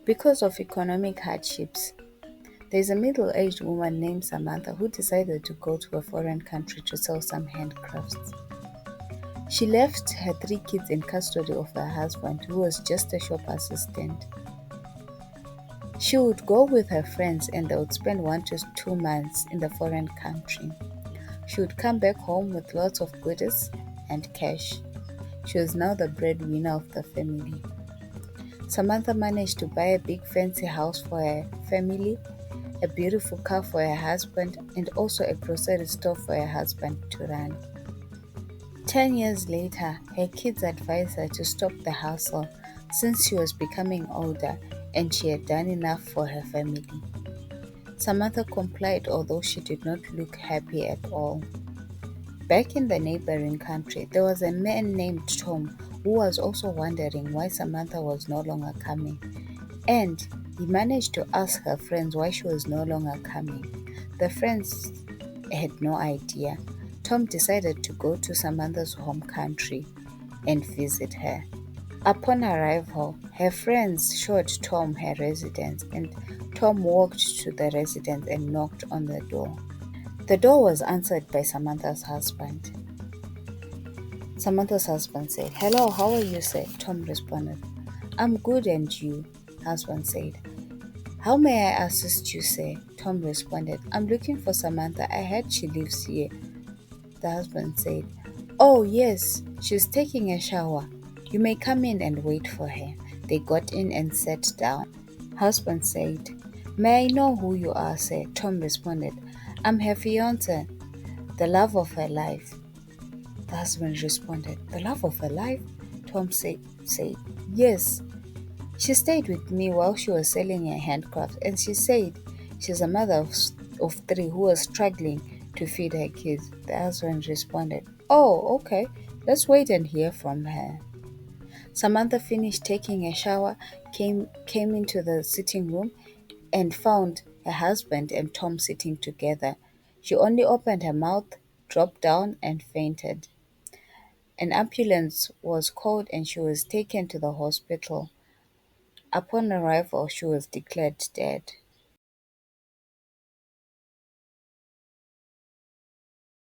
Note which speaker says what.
Speaker 1: Because of economic hardships, there's a middle aged woman named Samantha who decided to go to a foreign country to sell some handcrafts. She left her three kids in custody of her husband, who was just a shop assistant. She would go with her friends and they would spend 1 to 2 months in the foreign country. She would come back home with lots of goodies and cash. She was now the breadwinner of the family. Samantha managed to buy a big fancy house for her family, a beautiful car for her husband, and also a grocery store for her husband to run. 10 years later, her kids advised her to stop the hustle since she was becoming older and she had done enough for her family. Samantha complied, although she did not look happy at all. Back in the neighboring country, there was a man named Tom who was also wondering why Samantha was no longer coming, and he managed to ask her friends why she was no longer coming. The friends had no idea. Tom decided to go to Samantha's home country and visit her. Upon arrival, her friends showed Tom her residence, and Tom walked to the residence and knocked on the door. The door was answered by Samantha's husband. Samantha's husband said, "Hello, how are you, sir?" Tom responded, "I'm good, and you?" Husband said, "How may I assist you, sir?" Tom responded, "I'm looking for Samantha. I heard she lives here." The husband said, "Oh, yes, she's taking a shower. You may come in and wait for her." They got in and sat down. Husband said, "May I know who you are, sir?" Tom responded, "I'm her fiance, the love of her life." The husband responded, "The love of her life?" Tom said, "Yes. She stayed with me while she was selling her handcrafts, and she said she's a mother of three who was struggling to feed her kids." The husband responded, "Oh, okay. Let's wait and hear from her." Samantha finished taking a shower, came into the sitting room, and found her husband and Tom sitting together. She only opened her mouth, dropped down, and fainted. An ambulance was called and she was taken to the hospital. Upon arrival, she was declared dead.